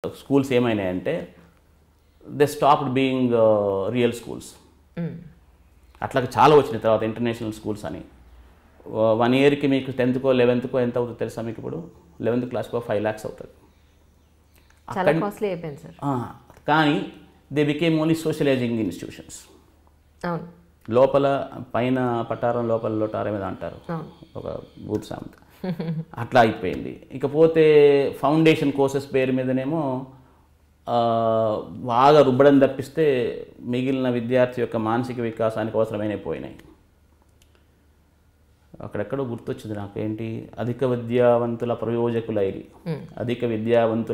Schools ఏమైనాయంటే they stopped being real schools. అట్లా చాలా వచ్చిన తర్వాత ఇంటర్నేషనల్ స్కూల్స్ అని 1 ఇయర్కి మీకు 10th కో 11th కో ఎంత అవుతుందో తెలుసా మీకు? ఇప్పుడు 11th క్లాస్కో 5 lakhs అవుతుంది. చాలా కాస్ట్లీ అయిపోయింది సార్. కానీ they became only socialising institutions. అవును, లోపల పైన పట్టారం లోపల లోటారం మీద అంటారు ఒక బూత్ సామెత, అట్లా అయిపోయింది. ఇకపోతే ఫౌండేషన్ కోర్సెస్ పేరు మీదనేమో బాగా రుబ్బడం తప్పిస్తే మిగిలిన విద్యార్థి యొక్క మానసిక వికాసానికి అవసరమైన పోయినాయి. అక్కడెక్కడో గుర్తొచ్చింది నాకేంటి, అధిక విద్యావంతుల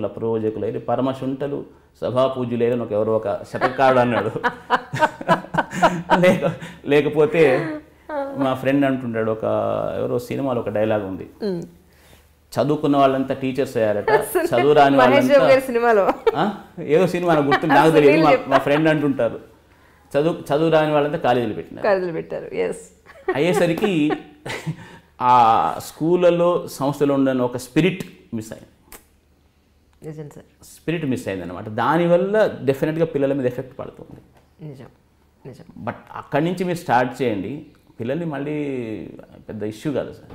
ప్రయోజకులైరి పరమశుంఠలు సభాపూజ్యులేని ఎవరో ఒక శతకాడు అన్నాడు. లేకపోతే మా ఫ్రెండ్ అంటుంటాడు, ఎవరో సినిమాలో ఒక డైలాగ్ ఉంది, చదువుకున్న వాళ్ళంతా టీచర్స్ అయ్యారట, చదువు రాని వాళ్ళంతా సినిమాలో ఏదో సినిమా గుర్తు నాకు తెలియదు, మా ఫ్రెండ్ అంటుంటారు, చదువు రాని వాళ్ళంతా కాలేజీలు పెట్టారు. అయ్యేసరికి ఆ స్కూళ్ళలో సంస్థలో ఉండని ఒక స్పిరిట్ మిస్ అయింది. స్పిరిట్ మిస్ అయింది అనమాట. దానివల్ల డెఫినెట్గా పిల్లల మీద ఎఫెక్ట్ పడుతుంది. బట్ అక్కడి నుంచి మీరు స్టార్ట్ చేయండి, పిల్లల్ని మళ్ళీ పెద్ద ఇష్యూ కాదు సార్.